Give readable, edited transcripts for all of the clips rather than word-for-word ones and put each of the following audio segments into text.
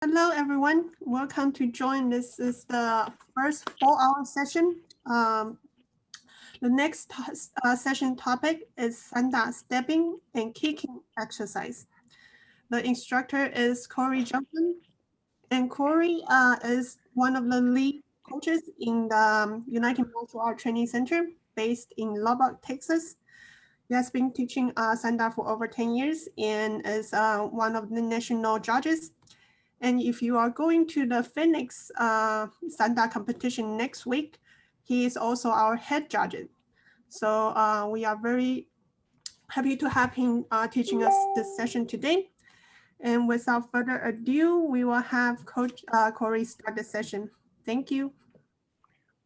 Hello, everyone. Welcome to join. This is the first 4-hour session. The next session topic is Sanda stepping and kicking exercise. The instructor is Cory Johnson, and Cory is one of the lead coaches in the United Martial Art Training Center based in Lubbock, Texas. He has been teaching Sanda for over 10 years and is one of the national judges. And if you are going to the Phoenix Sanda competition next week, he is also our head judge. So we are very happy to have him teaching us this session today. And without further ado, we will have Coach Cory start the session. Thank you.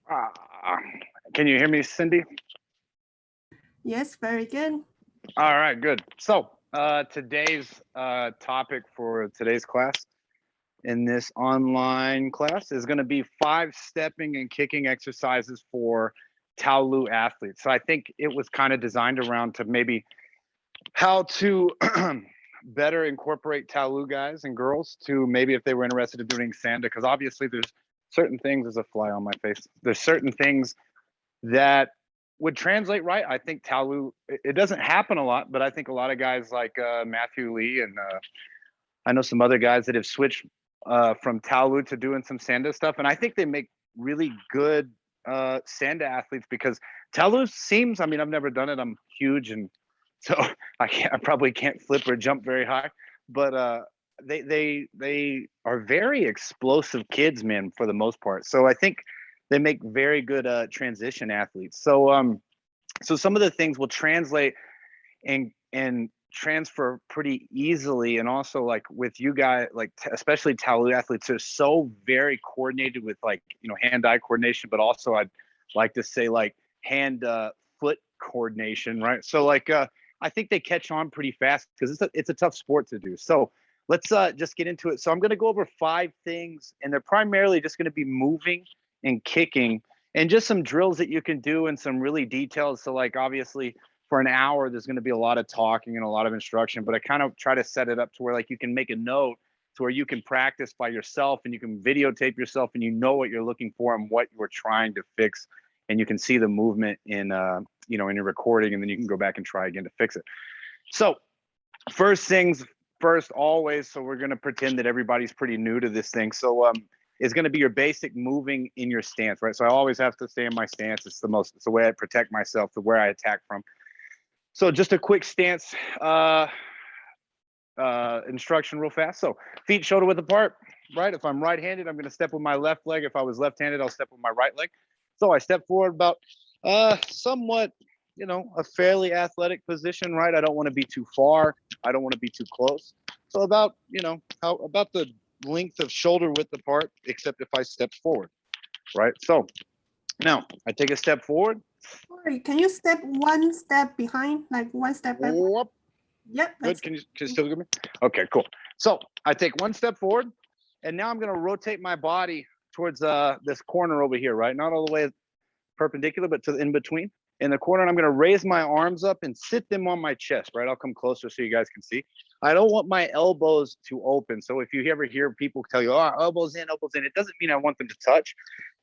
Uh, can you hear me, Cindy? Yes, very good. All right, good. So today's topic for today's class in this online class is going to be 5 stepping and kicking exercises for Taolu athletes. So I think it was kind of designed around to maybe how to better incorporate Taolu guys and girls to maybe if they were interested in doing Sanda, because obviously there's certain things, there's a fly on my face, there's certain things that would translate right. I think Taolu, it doesn't happen a lot, but I think a lot of guys like Matthew Lee and I know some other guys that have switched from Taolu to doing some Sanda stuff. And I think they make really good Sanda athletes because Taolu seems, I mean, I've never done it. I'm huge. And so I probably can't flip or jump very high, but they are very explosive kids, man, for the most part. So I think they make very good transition athletes. So so some of the things will translate and transfer pretty easily. And also like with you guys, like especially Taolu athletes are so very coordinated with like, you know, hand-eye coordination, but also I'd like to say like hand foot coordination, right? So like I think they catch on pretty fast because it's a tough sport to do. So let's just get into it. So I'm going to go over 5 things, and they're primarily just going to be moving and kicking and just some drills that you can do and some really details. So like obviously for an hour, there's going to be a lot of talking and a lot of instruction, but I kind of try to set it up to where like you can make a note to where you can practice by yourself and you can videotape yourself and you know what you're looking for and what you're trying to fix. And you can see the movement in, you know, in your recording, and then you can go back and try again to fix it. So first things first, always. So we're going to pretend that everybody's pretty new to this thing. So it's going to be your basic moving in your stance, right? So I always have to stay in my stance. It's the way I protect myself, the where I attack from. So just a quick stance instruction real fast. So feet shoulder width apart, right? If I'm right-handed, I'm going to step with my left leg. If I was left-handed, I'll step with my right leg. So I step forward about somewhat, you know, a fairly athletic position, right? I don't want to be too far. I don't want to be too close. So about, you know, how about the length of shoulder width apart, except if I step forward, right? So now I take a step forward. Cory, can you step one step behind, like one step back? Whoop. Yep. Good. Can you still get me? Okay, cool. So I take one step forward, and now I'm going to rotate my body towards this corner over here, right? Not all the way perpendicular, but to the in between in the corner. And I'm going to raise my arms up and sit them on my chest, right? I'll come closer so you guys can see. I don't want my elbows to open. So if you ever hear people tell you, oh, elbows in, it doesn't mean I want them to touch.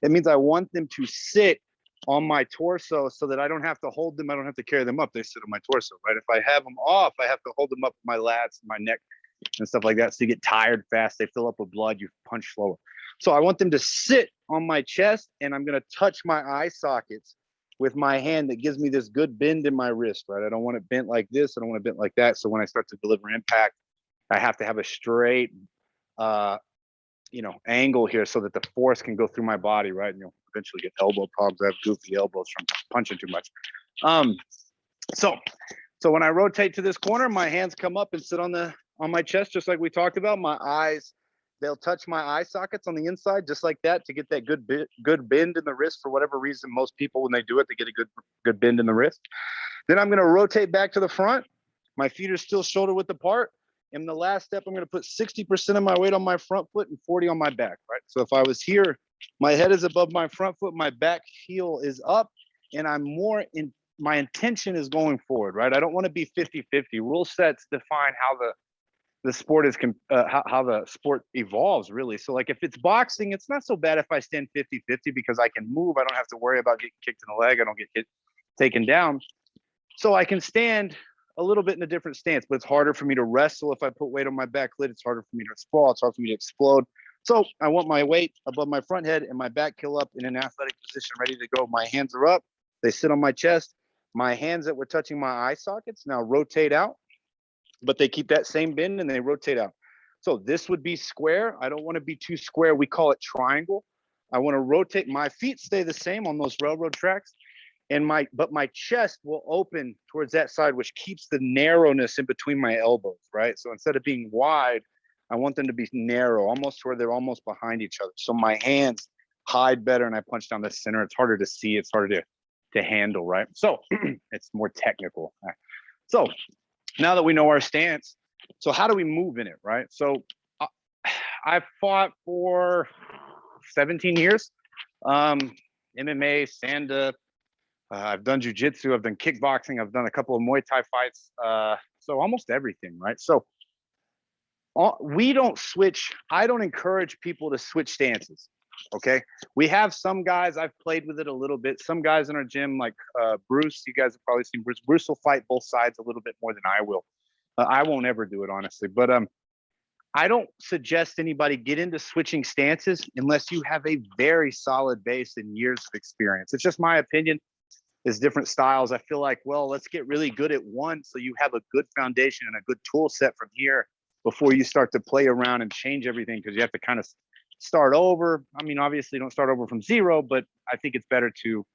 It means I want them to sit on my torso so that I don't have to hold them. I don't have to carry them up. They sit on my torso, right? If I have them off, I have to hold them up my lats, my neck, and stuff like that. So you get tired fast. They fill up with blood. You punch slower. So I want them to sit on my chest, and I'm going to touch my eye sockets with my hand. That gives me this good bend in my wrist, right? I don't want it bent like this. I don't want it bent like that. So when I start to deliver impact, I have to have a straight, you know, angle here so that the force can go through my body, right? And you'll eventually get elbow problems. I have goofy elbows from punching too much. So when I rotate to this corner, my hands come up and sit on my chest, just like we talked about. My eyes, they'll touch my eye sockets on the inside, just like that, to get that good bend in the wrist. For whatever reason, most people, when they do it, they get a good bend in the wrist. Then I'm going to rotate back to the front. My feet are still shoulder width apart. In the last step, I'm going to put 60% of my weight on my front foot and 40 on my back, right? So if I was here, my head is above my front foot, my back heel is up, and I'm more in, my intention is going forward, right? I don't want to be 50-50. Rule sets define how the sport is how the sport evolves, really. So like if it's boxing, it's not so bad if I stand 50-50 because I can move. I don't have to worry about getting kicked in the leg. I don't get taken down. So I can stand a little bit in a different stance, but it's harder for me to wrestle if I put weight on my back lid. It's harder for me to sprawl. It's hard for me to explode. So I want my weight above my front head and my back heel up in an athletic position, ready to go. My hands are up. They sit on my chest. My hands that were touching my eye sockets now rotate out, but they keep that same bend and they rotate out. So this would be square. I don't want to be too square. We call it triangle. I want to rotate. My feet stay the same on those railroad tracks, and my chest will open towards that side, which keeps the narrowness in between my elbows, right? So instead of being wide, I want them to be narrow, almost where they're almost behind each other. So my hands hide better and I punch down the center. It's harder to see. It's harder to handle, right? So it's more technical. So now that we know our stance, so how do we move in it, right? So I've fought for 17 years. MMA, Sanda, I've done jujitsu, I've done kickboxing, I've done a couple of Muay Thai fights. So almost everything, right? So we don't switch. I don't encourage people to switch stances. Okay. We have some guys, I've played with it a little bit. Some guys in our gym, like Bruce, you guys have probably seen Bruce. Bruce will fight both sides a little bit more than I will. I won't ever do it, honestly. But I don't suggest anybody get into switching stances unless you have a very solid base and years of experience. It's just my opinion. There's different styles. I feel like, well, let's get really good at one so you have a good foundation and a good tool set from here before you start to play around and change everything, because you have to kind of start over. I mean, obviously don't start over from zero, but I think it's better to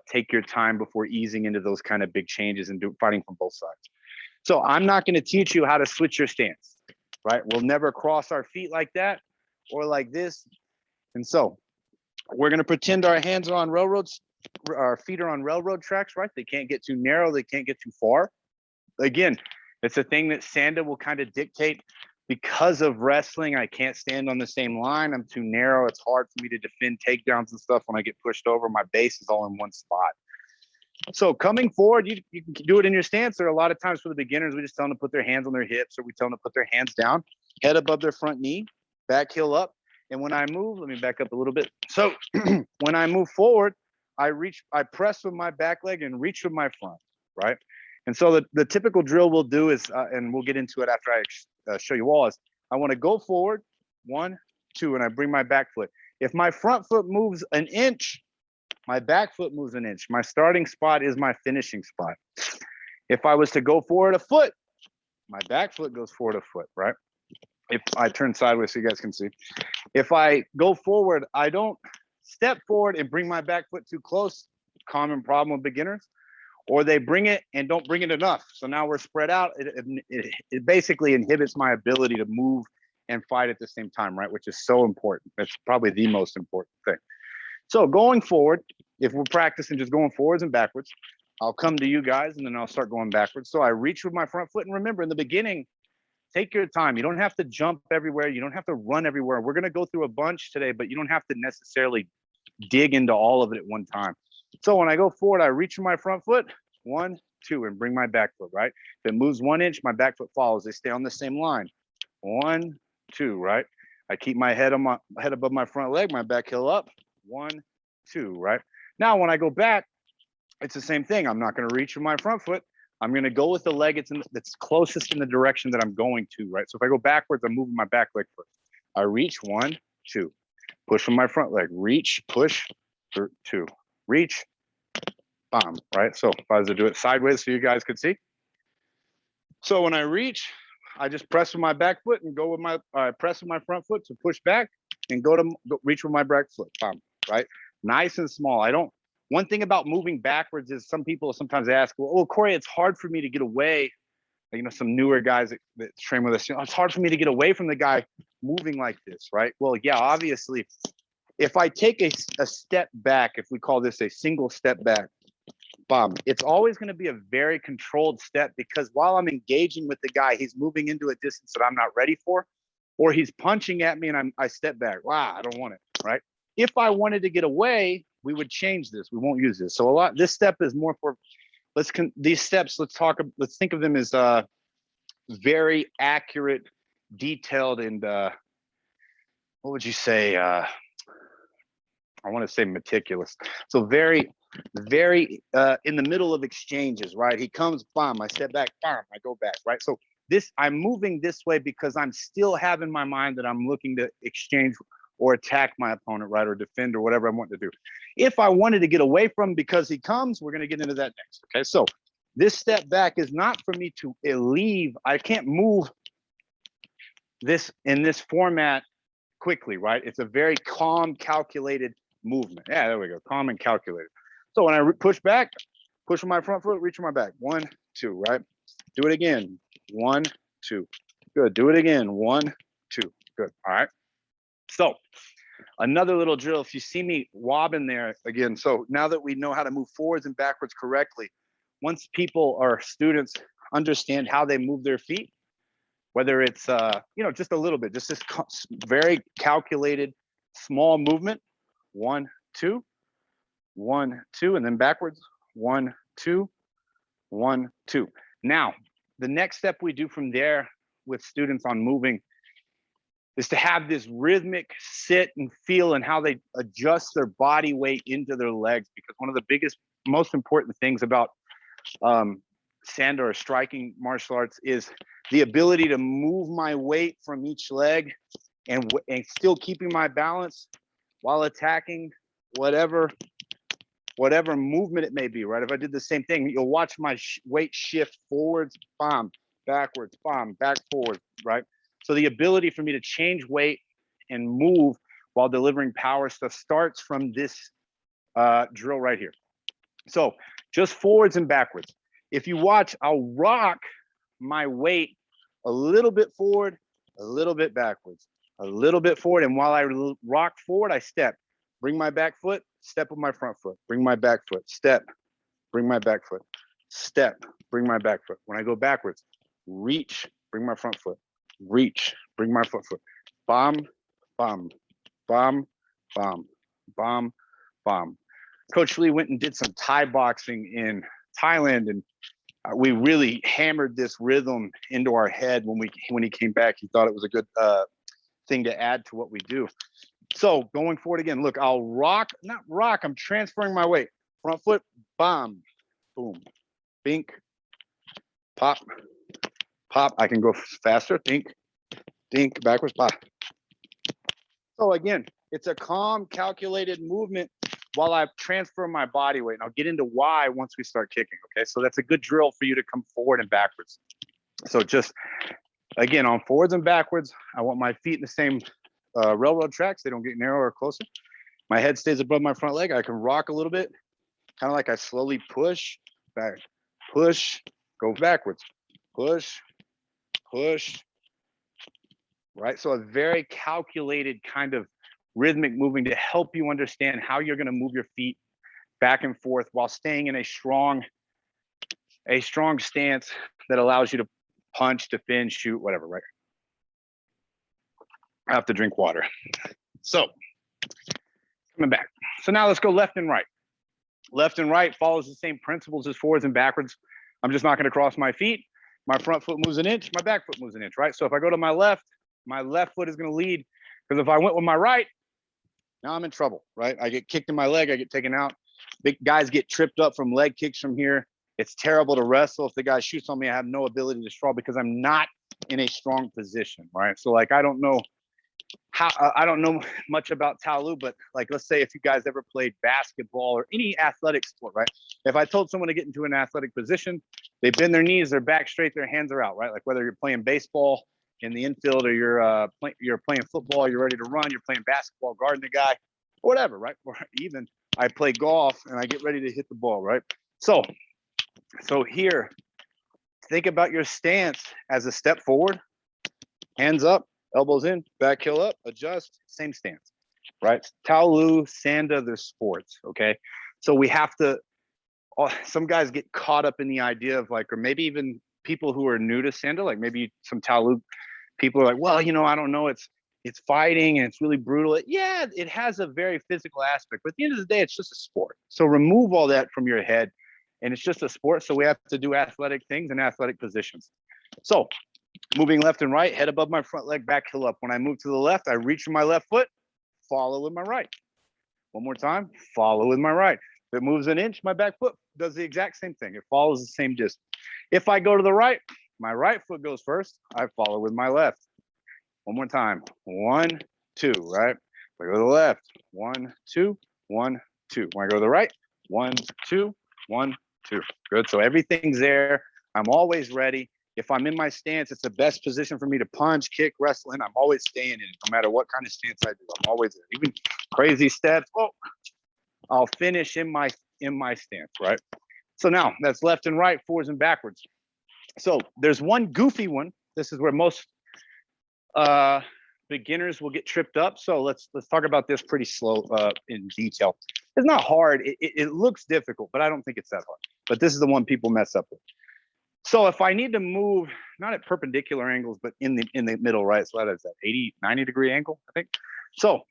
take your time before easing into those kind of big changes and fighting from both sides. So I'm not going to teach you how to switch your stance, right? We'll never cross our feet like that or like this. And so we're going to pretend our hands are on railroads, our feet are on railroad tracks, right? They can't get too narrow. They can't get too far. Again, it's a thing that Sanda will kind of dictate. Because of wrestling, I can't stand on the same line. I'm too narrow. It's hard for me to defend takedowns and stuff when I get pushed over. My base is all in one spot. So coming forward, you can do it in your stance. There are a lot of times for the beginners, we just tell them to put their hands on their hips, or we tell them to put their hands down, head above their front knee, back heel up. And when I move, let me back up a little bit. So when I move forward, I press with my back leg and reach with my front, right? And so the typical drill we'll do is, and we'll get into it after I show you all, is I want to go forward, 1, 2, and I bring my back foot. If my front foot moves an inch, my back foot moves an inch. My starting spot is my finishing spot. If I was to go forward a foot, my back foot goes forward a foot, right? If I turn sideways so you guys can see. If I go forward, I don't step forward and bring my back foot too close. Common problem with beginners. Or they bring it and don't bring it enough. So now we're spread out. It basically inhibits my ability to move and fight at the same time, right? Which is so important. That's probably the most important thing. So going forward, if we're practicing just going forwards and backwards, I'll come to you guys and then I'll start going backwards. So I reach with my front foot, and remember, in the beginning, take your time. You don't have to jump everywhere. You don't have to run everywhere. We're going to go through a bunch today, but you don't have to necessarily dig into all of it at one time. So when I go forward, I reach with my front foot, 1, 2, and bring my back foot, right? If it moves 1 inch, my back foot follows. They stay on the same line. 1, 2, right? I keep my head above my front leg, my back heel up. 1, 2, right? Now, when I go back, it's the same thing. I'm not going to reach with my front foot. I'm going to go with the leg that's closest in the direction that I'm going to, right? So if I go backwards, I'm moving my back leg first. I reach, 1, 2, push with my front leg, reach, push, 2, reach, bam, right? So if I was to do it sideways so you guys could see. So when I reach, I just press with my back foot and go with press with my front foot to push back and go reach with my back foot, bam, right? Nice and small. One thing about moving backwards is some people sometimes ask, well, Cory, it's hard for me to get away. You know, some newer guys that train with us, it's hard for me to get away from the guy moving like this, right? Well, yeah, obviously, if I take a step back, if we call this a single step back, bam, it's always going to be a very controlled step, because while I'm engaging with the guy, he's moving into a distance that I'm not ready for, or he's punching at me and I step back. Wow, I don't want it, right? If I wanted to get away, we would change this. We won't use this. So this step is more for, these steps, let's think of them as very accurate detailed and what would you say? I want to say meticulous. So very, very in the middle of exchanges, right? He comes, bomb, I step back, bomb, I go back, right? So I'm moving this way because I'm still have in my mind that I'm looking to exchange or attack my opponent, right? Or defend or whatever I want to do. If I wanted to get away from because he comes, we're going to get into that next, okay? So this step back is not for me to leave. I can't move this in this format quickly, right? It's a very calm, calculated movement. Yeah, there we go. Calm and calculated. So when I push back, push with my front foot, reach with my back. 1, 2, right? Do it again. 1, 2. Good. Do it again. 1, 2. Good. All right. So another little drill. If you see me wobbing there again, so now that we know how to move forwards and backwards correctly, once people or students understand how they move their feet, whether it's you know, just a little bit, just this very calculated small movement, 1, 2, 1, 2, and then backwards, 1, 2, 1, 2. Now the next step we do from there with students on moving is to have this rhythmic sit and feel and how they adjust their body weight into their legs, because one of the biggest, most important things about Sanda or striking martial arts is the ability to move my weight from each leg and still keeping my balance while attacking whatever movement it may be, right? If I did the same thing, you'll watch my weight shift forwards, bomb, backwards, bomb, back, forward, right? So the ability for me to change weight and move while delivering power stuff starts from this drill right here. So just forwards and backwards. If you watch, I'll rock my weight a little bit forward, a little bit backwards, a little bit forward. And while I rock forward, I step, bring my back foot, step with my front foot, bring my back foot, step, bring my back foot, step, bring my back foot. When I go backwards, reach, bring my front foot, reach, bring my front foot, bomb, bomb, bomb, bomb, bomb, bomb. Coach Lee went and did some Thai boxing in Thailand, and we really hammered this rhythm into our head when he came back. He thought it was a good thing to add to what we do. So going forward again, look, I'll rock, not rock, I'm transferring my weight. Front foot, bomb, boom, bink, pop, pop. I can go faster, dink, dink, backwards, pop. So again, it's a calm, calculated movement while I transfer my body weight. And I'll get into why once we start kicking, okay? So that's a good drill for you to come forward and backwards. So just, again, on forwards and backwards, I want my feet in the same railroad tracks. They don't get narrower or closer. My head stays above my front leg. I can rock a little bit, kind of like I slowly push, back, push, go backwards, push, push, right? So a very calculated kind of rhythmic moving to help you understand how you're going to move your feet back and forth while staying in a strong stance that allows you to punch, defend, shoot, whatever, right? I have to drink water. So coming back. So now let's go left and right. Left and right follows the same principles as forwards and backwards. I'm just not going to cross my feet. My front foot moves an inch, my back foot moves an inch, right? So if I go to my left foot is going to lead, because if I went with my right, now I'm in trouble, right? I get kicked in my leg, I get taken out. Big guys get tripped up from leg kicks from here. It's terrible to wrestle. If the guy shoots on me, I have no ability to straw because I'm not in a strong position, right? So like, I don't know much about Taolu, but like, let's say if you guys ever played basketball or any athletic sport, right? If I told someone to get into an athletic position, they bend their knees, their back straight, their hands are out, right? Like whether you're playing baseball in the infield or you're playing football, you're ready to run, you're playing basketball, guarding the guy, whatever, right? Or even I play golf and I get ready to hit the ball, right? So here, think about your stance as a step forward, hands up, elbows in, back heel up, adjust, same stance, right? Taolu, Sanda, they're sports, okay? So we have to, some guys get caught up in the idea of like, or maybe even people who are new to Sanda, like maybe some Taolu people are like, well, you know, I don't know, it's fighting and it's really brutal. Yeah, it has a very physical aspect, but at the end of the day, it's just a sport. So remove all that from your head, and it's just a sport. So we have to do athletic things and athletic positions. So Moving left and right, head above my front leg, back heel up. When I move to the left, I reach with my left foot, follow with my right. One more time, follow with my right. If it moves an inch, my back foot does the exact same thing. It follows the same distance. If I go to the right, my right foot goes first. I follow with my left. One more time. 1, 2, right? If I go to the left, 1, 2, 1, 2. When I go to the right, 1, 2, 1, 2. Good. So everything's there. I'm always ready. If I'm in my stance, it's the best position for me to punch, kick, wrestle in. I'm always staying in it, no matter what kind of stance I do. I'm always there. Even crazy steps. Oh, I'll finish in my stance, right? So now that's left and right, forwards and backwards. So there's one goofy one. This is where most beginners will get tripped up. So let's talk about this pretty slow in detail. It's not hard. It looks difficult, but I don't think it's that hard. But this is the one people mess up with. So if I need to move, not at perpendicular angles, but in the middle, right? So that is that 80, 90 degree angle, I think. So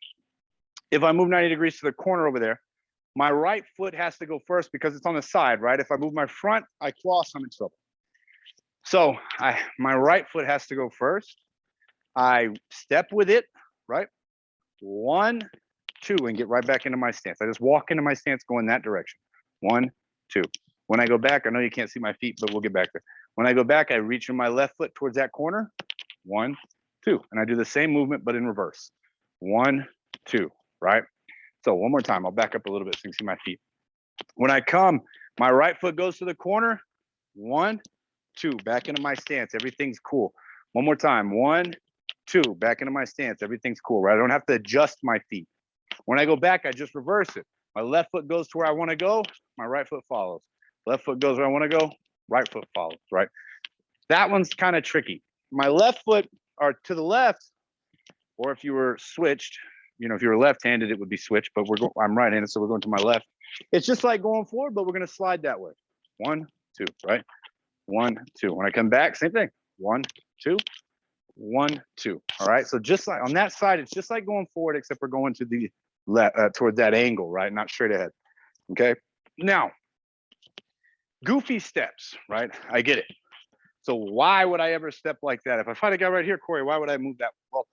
if I move 90 degrees to the corner over there, my right foot has to go first because it's on the side, right? If I move my front, I cross, I'm in trouble. So my right foot has to go first. I step with it, right? 1, 2, and get right back into my stance. I just walk into my stance, go in that direction. 1, 2. When I go back, I know you can't see my feet, but we'll get back there. When I go back, I reach with my left foot towards that corner. 1, 2. And I do the same movement, but in reverse. 1, 2, right? So one more time, I'll back up a little bit so you can see my feet. When I come, my right foot goes to the corner. 1, 2, back into my stance. Everything's cool. One more time. 1, 2, back into my stance. Everything's cool, right? I don't have to adjust my feet. When I go back, I just reverse it. My left foot goes to where I want to go. My right foot follows. Left foot goes where I want to go. Right foot follows, right? That one's kind of tricky. My left foot are to the left, or if you were switched, you know, if you were left-handed, it would be switched, but I'm right-handed, so we're going to my left. It's just like going forward, but we're going to slide that way. 1, 2, right? 1, 2. When I come back, same thing. 1, 2, 1, 2. All right. So just like on that side, it's just like going forward, except we're going to the left, toward that angle, right? Not straight ahead. Okay. Now, goofy steps, right? I get it. So why would I ever step like that? If I fight a guy right here, Cory, why would I move that? Well,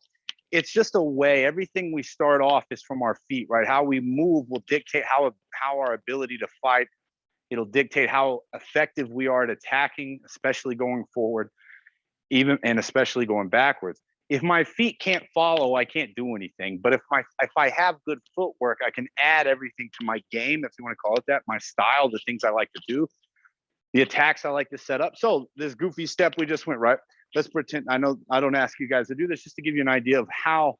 it's just a way. Everything we start off is from our feet, right? How we move will dictate how our ability to fight. It'll dictate how effective we are at attacking, especially going forward, and especially going backwards. If my feet can't follow, I can't do anything. But if I have good footwork, I can add everything to my game, if you want to call it that, my style, the things I like to do, the attacks I like to set up. So this goofy step we just went, right? Let's pretend, I know I don't ask you guys to do this, just to give you an idea of how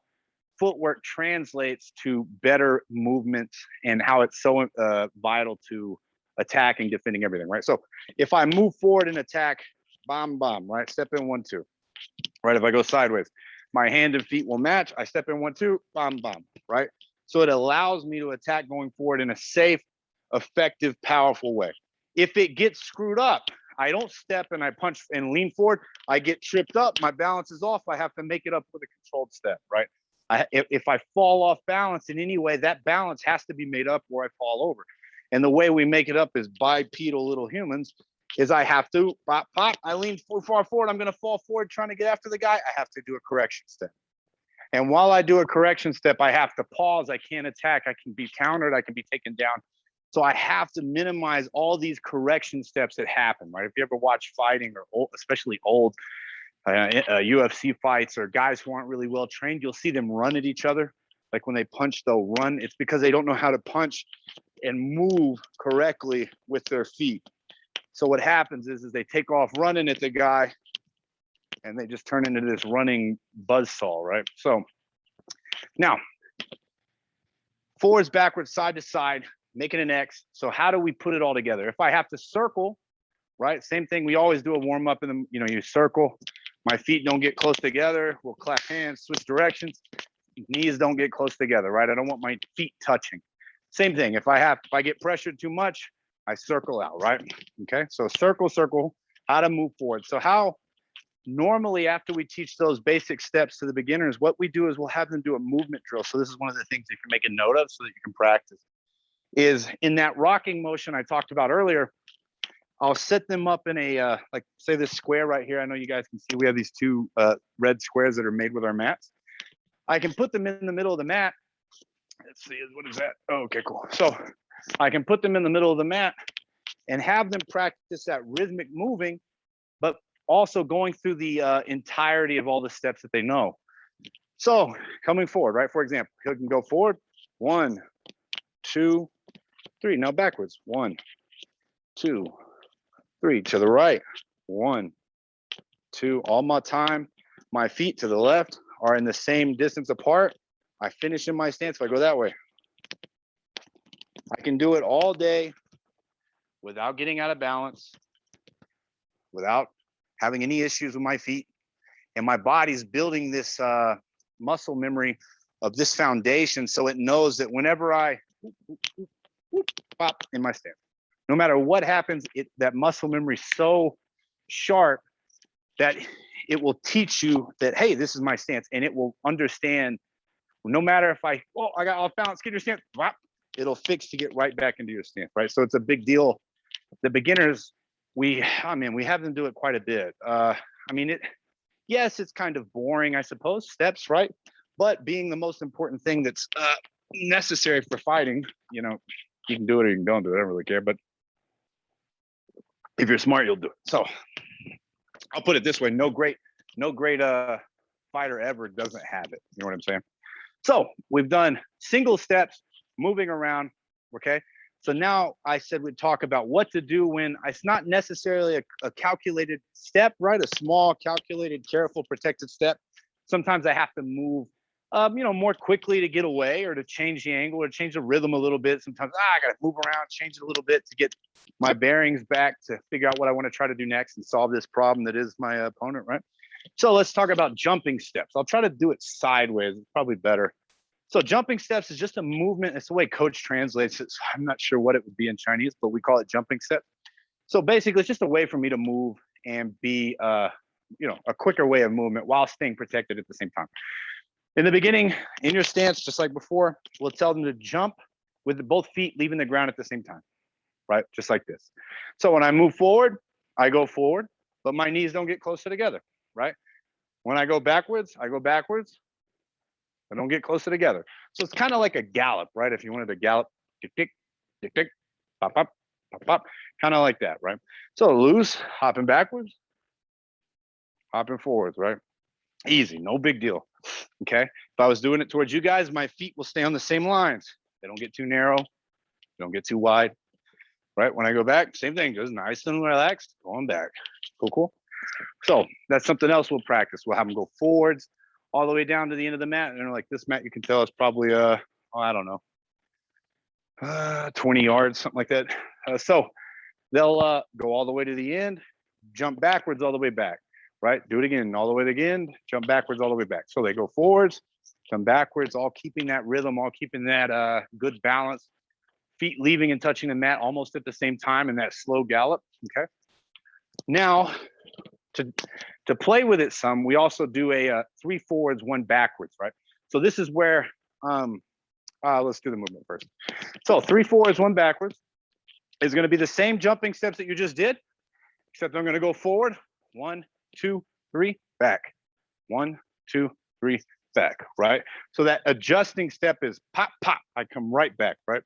footwork translates to better movements and how it's so vital to attacking, defending, everything, right? So if I move forward and attack, bomb, bomb, right? Step in 1, 2, right? If I go sideways, my hand and feet will match. I step in 1, 2, bomb, bomb, right? So it allows me to attack going forward in a safe, effective, powerful way. If it gets screwed up, I don't step and I punch and lean forward. I get tripped up. My balance is off. I have to make it up with a controlled step, right? If I fall off balance in any way, that balance has to be made up or I fall over. And the way we make it up as bipedal little humans is I have to pop, pop. I lean far forward. I'm going to fall forward trying to get after the guy. I have to do a correction step. And while I do a correction step, I have to pause. I can't attack. I can be countered. I can be taken down. So I have to minimize all these correction steps that happen, right? If you ever watch fighting or especially old UFC fights or guys who aren't really well trained, you'll see them run at each other. Like when they punch, they'll run. It's because they don't know how to punch and move correctly with their feet. So what happens is they take off running at the guy and they just turn into this running buzzsaw, right? So now, forwards, backwards, side to side, making an X. So how do we put it all together? If I have to circle, right? Same thing. We always do a warm up in the, you circle. My feet don't get close together. We'll clap hands, switch directions. Knees don't get close together, right? I don't want my feet touching. Same thing. If I get pressured too much, I circle out, right? Okay. So circle, circle, how to move forward. So how normally after we teach those basic steps to the beginners, what we do is we'll have them do a movement drill. So this is one of the things you can make a note of so that you can practice. Is in that rocking motion I talked about earlier, I'll set them up in a, like say this square right here. I know you guys can see we have these two red squares that are made with our mats. I can put them in the middle of the mat. Let's see, what is that? Oh, okay, cool. So I can put them in the middle of the mat and have them practice that rhythmic moving, but also going through the entirety of all the steps that they know. So coming forward, right? For example, you can go forward, 1, 2, 3. Now backwards, 1, 2, 3. To the right, 1, 2. All my time, my feet to the left are in the same distance apart. I finish in my stance if I go that way. I can do it all day without getting out of balance, without having any issues with my feet. And my body's building this muscle memory of this foundation, so it knows that whenever I pop in my stance, no matter what happens, that muscle memory is so sharp that it will teach you that, hey, this is my stance, and it will understand. No matter if I got off balance, get your stance, it'll fix to get right back into your stance, right? So it's a big deal. The beginners, we have them do it quite a bit. Yes, it's kind of boring, I suppose, steps, right? But being the most important thing that's necessary for fighting, you can do it or you don't do it. I don't really care. But if you're smart, you'll do it. So I'll put it this way: no great fighter ever doesn't have it. You know what I'm saying? So we've done single steps, moving around. Okay. So now I said we'd talk about what to do when it's not necessarily a calculated step, right? A small, calculated, careful, protected step. Sometimes I have to move, more quickly to get away or to change the angle or change the rhythm a little bit. Sometimes I got to move around, change it a little bit to get my bearings back to figure out what I want to try to do next and solve this problem that is my opponent, right? So let's talk about jumping steps. I'll try to do it sideways. It's probably better. So jumping steps is just a movement. It's the way coach translates it. So I'm not sure what it would be in Chinese, but we call it jumping steps. So basically, it's just a way for me to move and be, a quicker way of movement while staying protected at the same time. In the beginning, in your stance, just like before, we'll tell them to jump with both feet leaving the ground at the same time, right? Just like this. So when I move forward, I go forward, but my knees don't get closer together, right? When I go backwards, I go backwards. I don't get closer together. So it's kind of like a gallop, right? If you wanted to gallop, tick, tick, tick, tick, pop, pop, pop, pop, kind of like that, right? So loose, hopping backwards, hopping forwards, right? Easy, no big deal. Okay. If I was doing it towards you guys, my feet will stay on the same lines. They don't get too narrow, they don't get too wide, right? When I go back, same thing, just nice and relaxed, going back. Cool, cool. So that's something else we'll practice. We'll have them go forwards all the way down to the end of the mat. And like this mat, you can tell it's probably, I don't know, 20 yards, something like that. So they'll go all the way to the end, jump backwards all the way back, right? Do it again, all the way to the end, jump backwards all the way back. So they go forwards, come backwards, all keeping that rhythm, all keeping that good balance, feet leaving and touching the mat almost at the same time in that slow gallop, okay? Now, to play with it some, we also do a 3 forwards, 1 backwards, right? So this is where, let's do the movement first. So 3 forwards, 1 backwards is gonna be the same jumping steps that you just did, except I'm gonna go forward, 1, 2, 3, back, 1, 2, 3, back, right? So that adjusting step is pop, pop, I come right back, right?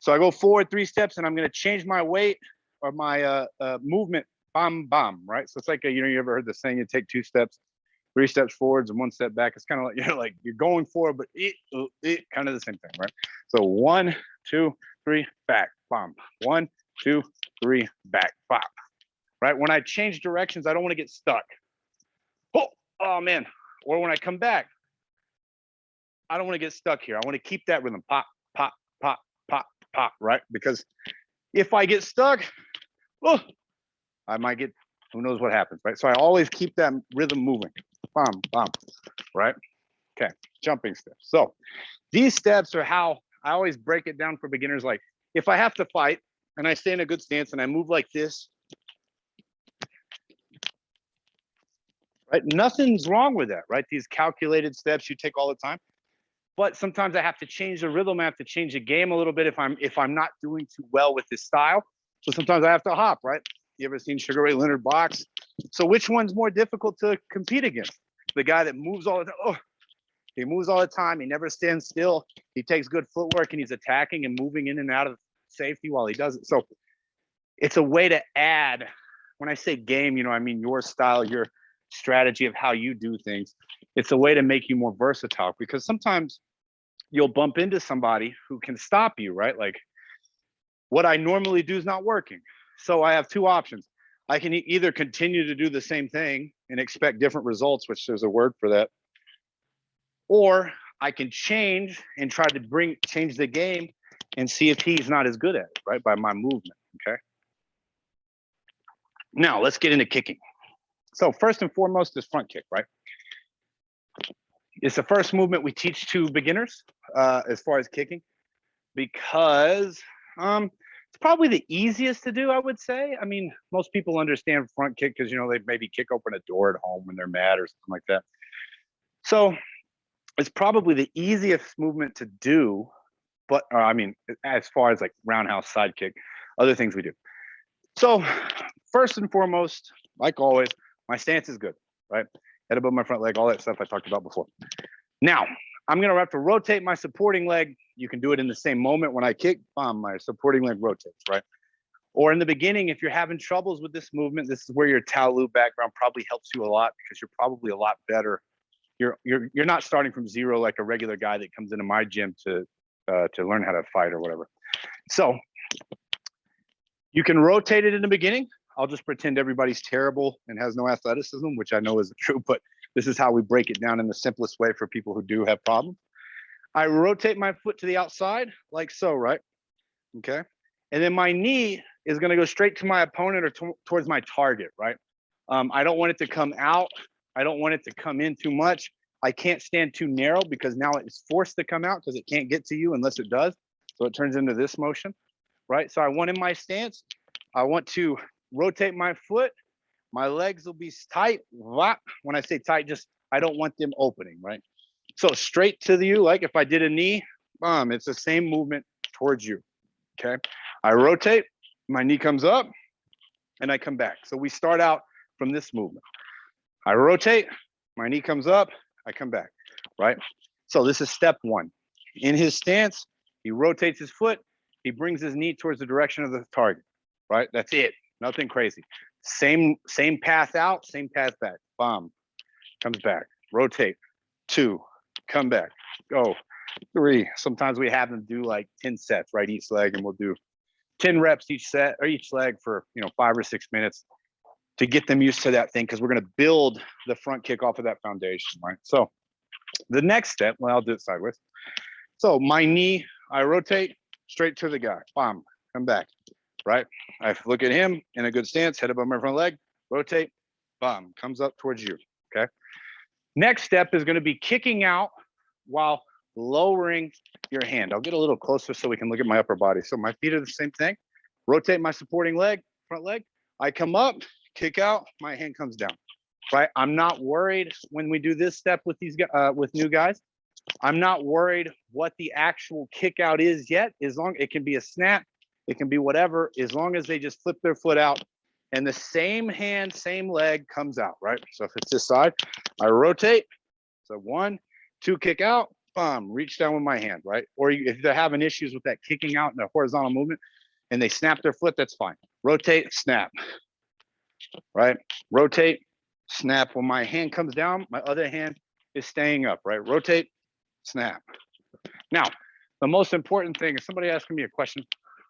So I go forward 3 steps and I'm gonna change my weight or my movement, bam, bam, right? So it's like, you ever heard the saying, you take 2 steps, 3 steps forwards and 1 step back. It's kind of like, you're going forward, but it kind of the same thing, right? So 1, 2, 3, back, bam. 1, 2, 3, back, bam. Right? When I change directions, I don't want to get stuck. Oh man. Or when I come back, I don't want to get stuck here. I want to keep that rhythm, pop, pop, pop, pop, pop, right? Because if I get stuck, I might get, who knows what happens, right? So I always keep that rhythm moving. Bam, bam, right? Okay, jumping steps. So these steps are how I always break it down for beginners. Like if I have to fight and I stay in a good stance and I move like this, right? Nothing's wrong with that, right? These calculated steps you take all the time. But sometimes I have to change the rhythm. I have to change the game a little bit if I'm not doing too well with this style. So sometimes I have to hop, right? You ever seen Sugar Ray Leonard box? So which one's more difficult to compete against? The guy that moves all the time. Oh, he moves all the time. He never stands still. He takes good footwork and he's attacking and moving in and out of safety while he does it. So it's a way to add, when I say game, you know, I mean your style, your strategy of how you do things. It's a way to make you more versatile, because sometimes you'll bump into somebody who can stop you, right? Like what I normally do is not working. So I have two options. I can either continue to do the same thing and expect different results, which there's a word for that, or I can change and try to change the game and see if he's not as good at it, right? By my movement, okay? Now let's get into kicking. So first and foremost is front kick, right? It's the first movement we teach to beginners as far as kicking, because it's probably the easiest to do, I would say. I mean, most people understand front kick because, you know, they maybe kick open a door at home when they're mad or something like that. So it's probably the easiest movement to do, but I mean, as far as like roundhouse side kick, other things we do. So first and foremost, like always, my stance is good, right? Head above my front leg, all that stuff I talked about before. Now, I'm gonna have to rotate my supporting leg. You can do it in the same moment. When I kick, my supporting leg rotates, right? Or in the beginning, if you're having troubles with this movement, this is where your Taolu background probably helps you a lot, because you're probably a lot better. You're not starting from zero like a regular guy that comes into my gym to learn how to fight or whatever. So you can rotate it in the beginning. I'll just pretend everybody's terrible and has no athleticism, which I know isn't true, but this is how we break it down in the simplest way for people who do have problems. I rotate my foot to the outside like so, right? Okay. And then my knee is going to go straight to my opponent or towards my target, right? I don't want it to come out. I don't want it to come in too much. I can't stand too narrow, because now it's forced to come out because it can't get to you unless it does. So it turns into this motion, right? So I want, in my stance, I want to rotate my foot. My legs will be tight. When I say tight, just, I don't want them opening, right? So straight to you, like if I did a knee, it's the same movement towards you, okay? I rotate, my knee comes up, and I come back. So we start out from this movement. I rotate, my knee comes up, I come back, right? So this is step one. In his stance, he rotates his foot, he brings his knee towards the direction of the target, right? That's it, nothing crazy. Same path out, same path back. Comes back, rotate, 2, come back, go, 3. Sometimes we have them do like 10 sets, right? Each leg, and we'll do 10 reps each set or each leg for, you know, 5 or 6 minutes to get them used to that thing, because we're going to build the front kick off of that foundation, right? So the next step, well, I'll do it sideways. So my knee, I rotate straight to the guy, come back, right? I look at him in a good stance, head above my front leg, rotate, comes up towards you, okay? Next step is going to be kicking out while lowering your hand. I'll get a little closer so we can look at my upper body. So my feet are the same thing. Rotate my supporting leg, front leg. I come up, kick out, my hand comes down, right? I'm not worried when we do this step with these with new guys. I'm not worried what the actual kick out is yet. As long, it can be a snap, it can be whatever, as long as they just flip their foot out and the same hand, same leg comes out, right? So if it's this side, I rotate. So 1, 2, kick out, reach down with my hand, right? Or if they're having issues with that kicking out in the horizontal movement and they snap their foot, that's fine. Rotate, snap, right? Rotate, snap. When my hand comes down, my other hand is staying up, right? Rotate, snap. Now, the most important thing is somebody asking me a question.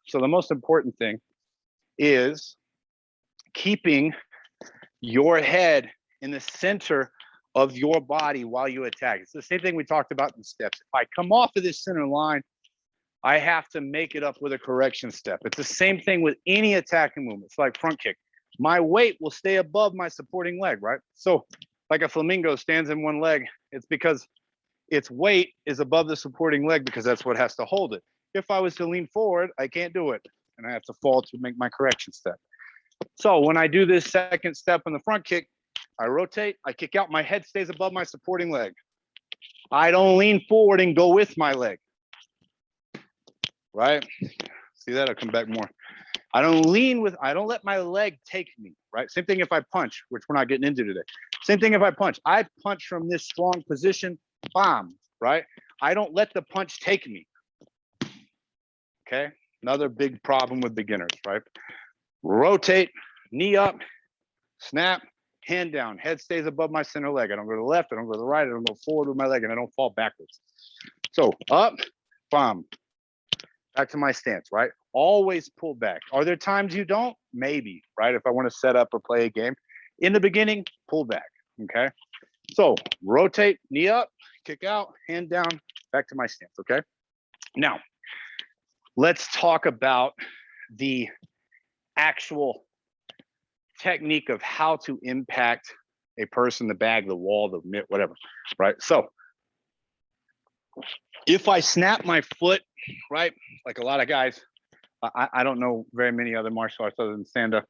So the most important thing is keeping your head in the center of your body while you attack. It's the same thing we talked about in steps. If I come off of this center line, I have to make it up with a correction step. It's the same thing with any attacking movement. It's like front kick. My weight will stay above my supporting leg, right? So like a flamingo stands in one leg, it's because its weight is above the supporting leg because that's what has to hold it. If I was to lean forward, I can't do it. And I have to fall to make my correction step. So when I do this second step in the front kick, I rotate, I kick out, my head stays above my supporting leg. I don't lean forward and go with my leg, right? See that? I'll come back more. I don't lean with, I don't let my leg take me, right? Same thing if I punch, which we're not getting into today. Same thing if I punch from this strong position, bam, right? I don't let the punch take me, okay? Another big problem with beginners, right? Rotate, knee up, snap, hand down, head stays above my center leg. I don't go to the left, I don't go to the right, I don't go forward with my leg, and I don't fall backwards. So up, bam, back to my stance, right? Always pull back. Are there times you don't? Maybe, right? If I want to set up or play a game. In the beginning, pull back, okay? So rotate, knee up, kick out, hand down, back to my stance, okay? Now, let's talk about the actual technique of how to impact a person, the bag, the wall, the mitt, whatever, right? So if I snap my foot, right, like a lot of guys, I don't know very many other martial arts other than Sanda,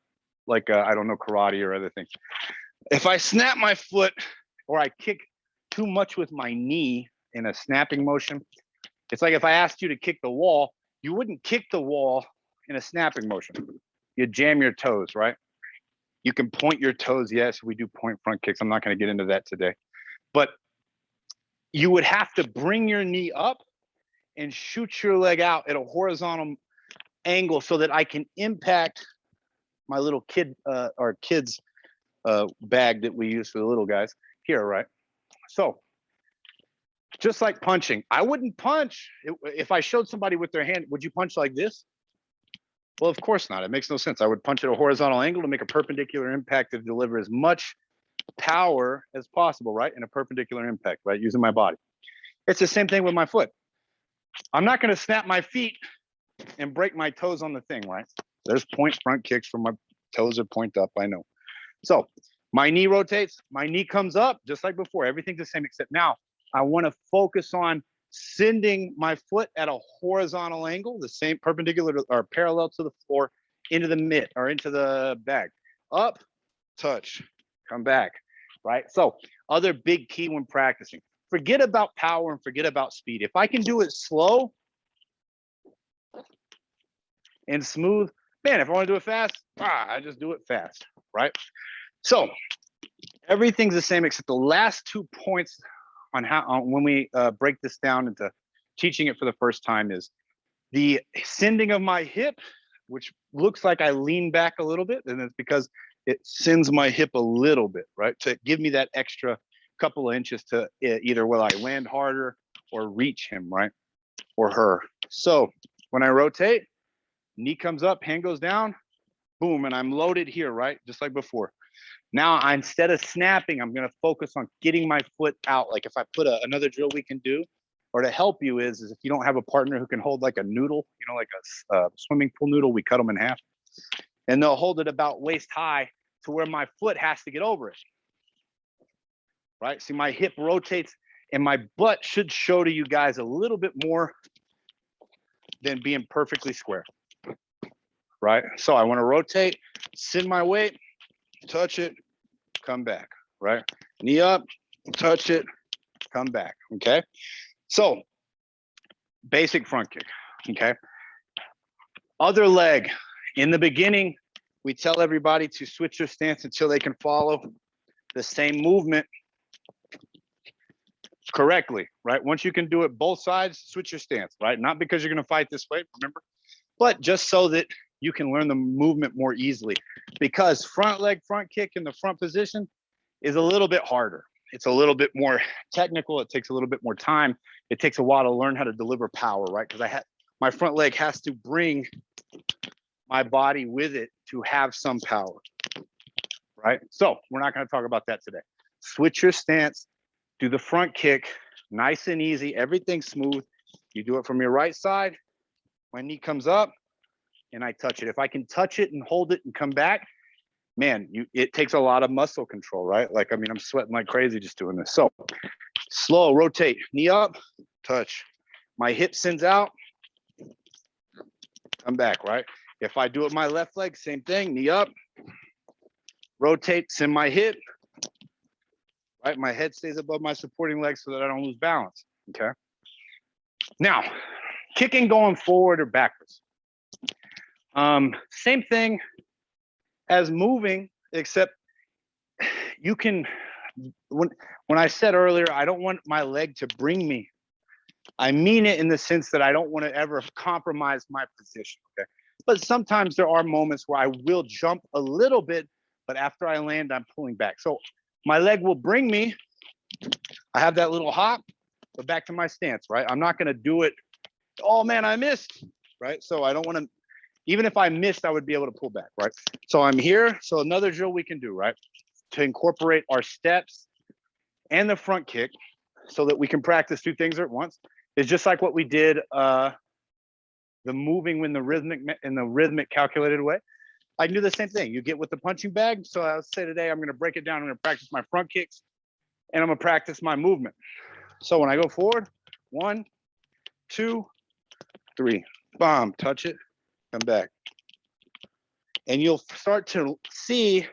like I don't know karate or other things. If I snap my foot or I kick too much with my knee in a snapping motion, it's like if I asked you to kick the wall, you wouldn't kick the wall in a snapping motion. You'd jam your toes, right? You can point your toes. Yes, we do point front kicks. I'm not going to get into that today. But you would have to bring your knee up and shoot your leg out at a horizontal angle so that I can impact my little kid or kids bag that we use for the little guys here, right? So just like punching, I wouldn't punch. If I showed somebody with their hand, would you punch like this? Well, of course not. It makes no sense. I would punch at a horizontal angle to make a perpendicular impact to deliver as much power as possible, right? In a perpendicular impact, right? Using my body. It's the same thing with my foot. I'm not going to snap my feet and break my toes on the thing, right? There's point front kicks from my toes are point up, I know. So my knee rotates, my knee comes up just like before. Everything's the same, except now I want to focus on sending my foot at a horizontal angle, the same perpendicular or parallel to the floor, into the mitt or into the bag. Up, touch, come back, right? So other big key when practicing, forget about power and forget about speed. If I can do it slow and smooth, man, if I want to do it fast, I just do it fast, right? So everything's the same except the last 2 points on how when we break this down into teaching it for the first time is the sending of my hip, which looks like I lean back a little bit, and it's because it sends my hip a little bit, right? To give me that extra couple of inches to either will I land harder or reach him, right? Or her. So when I rotate, knee comes up, hand goes down, boom, and I'm loaded here, right? Just like before. Now, instead of snapping, I'm going to focus on getting my foot out. Like if I put another drill we can do, or to help you is if you don't have a partner who can hold like a noodle, you know, like a swimming pool noodle, we cut them in half. And they'll hold it about waist high to where my foot has to get over it. Right? See, my hip rotates and my butt should show to you guys a little bit more than being perfectly square. Right? So I want to rotate, send my weight, touch it, come back, right? Knee up, touch it, come back, okay? So basic front kick, okay? Other leg, in the beginning, we tell everybody to switch their stance until they can follow the same movement correctly, right? Once you can do it both sides, switch your stance, right? Not because you're gonna fight this way, remember? But just so that you can learn the movement more easily, because front leg front kick in the front position is a little bit harder. It's a little bit more technical. It takes a little bit more time. It takes a while to learn how to deliver power, right? Because my front leg has to bring my body with it to have some power, right? So we're not going to talk about that today. Switch your stance, do the front kick, nice and easy, everything smooth. You do it from your right side. My knee comes up, and I touch it. If I can touch it and hold it and come back, man, it takes a lot of muscle control, right? Like, I mean, I'm sweating like crazy just doing this. So slow, rotate, knee up, touch. My hip sends out, come back, right? If I do it with my left leg, same thing, knee up, rotate, send my hip, right? My head stays above my supporting leg so that I don't lose balance, okay? Now, kicking going forward or backwards. Same thing as moving, except you can, when I said earlier, I don't want my leg to bring me, I mean it in the sense that I don't want to ever compromise my position, okay? But sometimes there are moments where I will jump a little bit, but after I land, I'm pulling back. So my leg will bring me, I have that little hop, but back to my stance, right? I'm not gonna do it, oh man, I missed, right? So I don't wanna, even if I missed, I would be able to pull back, right? So I'm here, so another drill we can do, right? To incorporate our steps and the front kick so that we can practice two things at once is just like what we did, the moving in the rhythmic calculated way. I can do the same thing. You get with the punching bag. So I'll say today, I'm gonna break it down. I'm gonna practice my front kicks and I'm gonna practice my movement. So when I go forward, 1, 2, 3, bomb, touch it, come back. And you'll start to see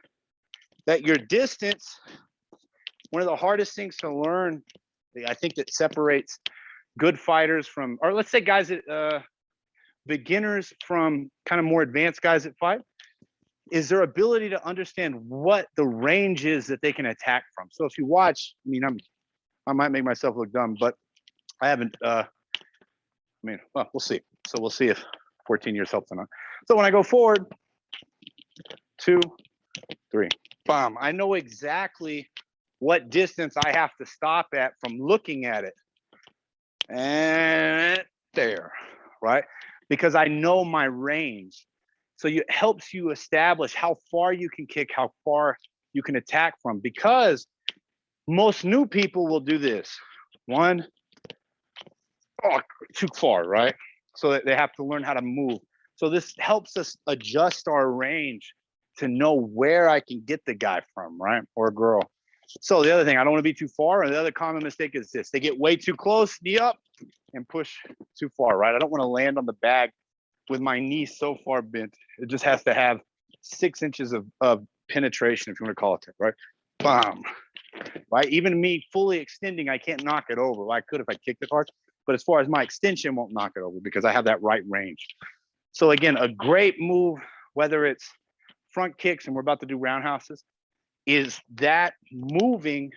that your distance, one of the hardest things to learn, I think that separates good fighters from, or let's say guys that, beginners from kind of more advanced guys that fight, is their ability to understand what the range is that they can attack from. So if you watch, I mean, I might make myself look dumb, but I haven't, I mean, well, we'll see. So we'll see if 14 years helps or not. So when I go forward, 2, 3, bomb. I know exactly what distance I have to stop at from looking at it. And there, right? Because I know my range. So it helps you establish how far you can kick, how far you can attack from, because most new people will do this. 1, oh, too far, right? So that they have to learn how to move. So this helps us adjust our range to know where I can get the guy from, right? Or girl. So the other thing, I don't want to be too far. And the other common mistake is this: they get way too close, knee up, and push too far, right? I don't want to land on the bag with my knee so far bent. It just has to have 6 inches of penetration, if you want to call it that, right? Bam, right? Even me fully extending, I can't knock it over. Well, I could if I kicked it hard, but as far as my extension, won't knock it over because I have that right range. So again, a great move, whether it's front kicks, and we're about to do roundhouses, is that moving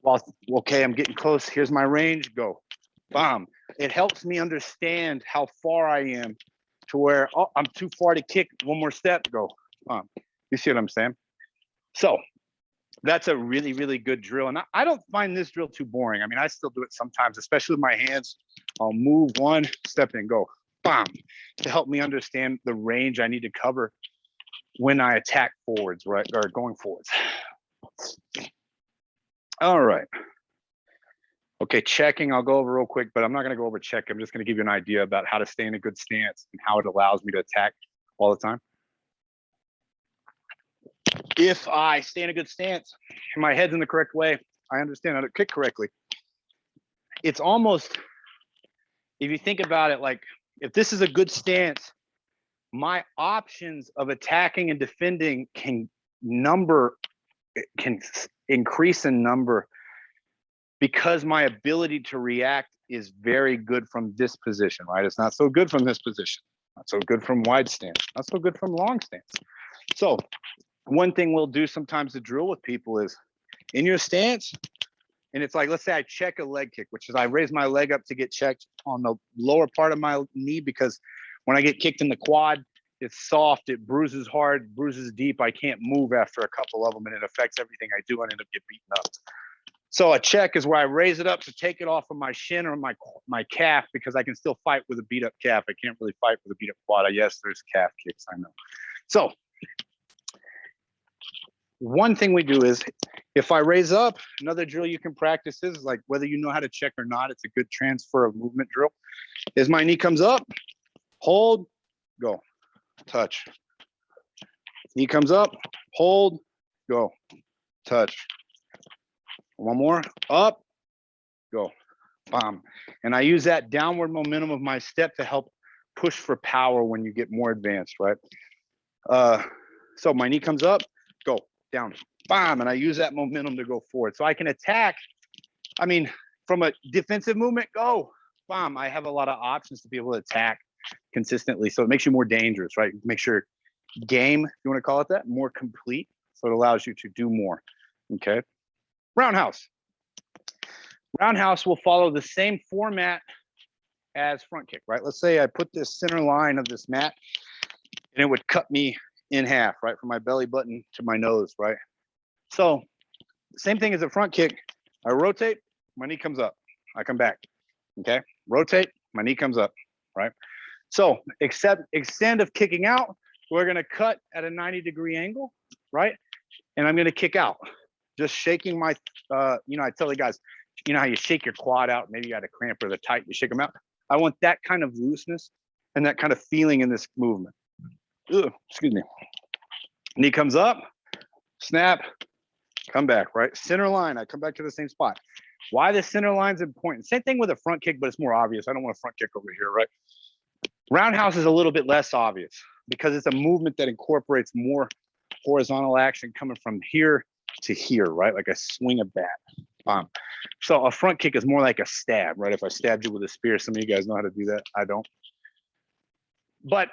while, okay, I'm getting close, here's my range, go, bam. It helps me understand how far I am to where, oh, I'm too far to kick, one more step, go, bam. You see what I'm saying? So that's a really, really good drill. And I don't find this drill too boring. I mean, I still do it sometimes, especially with my hands. I'll move 1, step in, go, bam, to help me understand the range I need to cover when I attack forwards, right, or going forwards. All right. Okay, checking, I'll go over real quick, but I'm not gonna go over check. I'm just gonna give you an idea about how to stay in a good stance and how it allows me to attack all the time. If I stay in a good stance, and my head's in the correct way, I understand how to kick correctly. It's almost, if you think about it, like if this is a good stance, my options of attacking and defending can increase in number because my ability to react is very good from this position, right? It's not so good from this position, not so good from wide stance, not so good from long stance. So one thing we'll do sometimes to drill with people is in your stance, and it's like, let's say I check a leg kick, which is I raise my leg up to get checked on the lower part of my knee, because when I get kicked in the quad, it's soft, it bruises hard, bruises deep. I can't move after a couple of them, and it affects everything I do. I end up getting beaten up. So a check is where I raise it up to take it off of my shin or my calf, because I can still fight with a beat up calf. I can't really fight with a beat up quad. Yes, there's calf kicks, I know. So one thing we do is, if I raise up, another drill you can practice is, like, whether you know how to check or not, it's a good transfer of movement drill, is my knee comes up, hold, go, touch. Knee comes up, hold, go, touch. One more, up, go, bam. And I use that downward momentum of my step to help push for power when you get more advanced, right? So my knee comes up, go, down, bam, and I use that momentum to go forward. So I can attack, I mean, from a defensive movement, go, bam, I have a lot of options to be able to attack consistently. So it makes you more dangerous, right? It makes your game, if you want to call it that, more complete. So it allows you to do more. Okay. Roundhouse. Roundhouse will follow the same format as front kick, right? Let's say I put this center line of this mat and it would cut me in half, right? From my belly button to my nose, right? So same thing as a front kick. I rotate, my knee comes up, I come back, okay? Rotate, my knee comes up, right? So extent of kicking out, we're gonna cut at a 90-degree angle, right? And I'm gonna kick out, just shaking my, I tell the guys, you know how you shake your quad out, maybe you got a cramp or the tight, you shake them out. I want that kind of looseness and that kind of feeling in this movement. Ugh, excuse me. Knee comes up, snap, come back, right? Center line, I come back to the same spot. Why the center line's important? Same thing with a front kick, but it's more obvious. I don't want a front kick over here, right? Roundhouse is a little bit less obvious because it's a movement that incorporates more horizontal action coming from here to here, right? Like I swing a bat. So a front kick is more like a stab, right? If I stabbed you with a spear, some of you guys know how to do that. I don't. But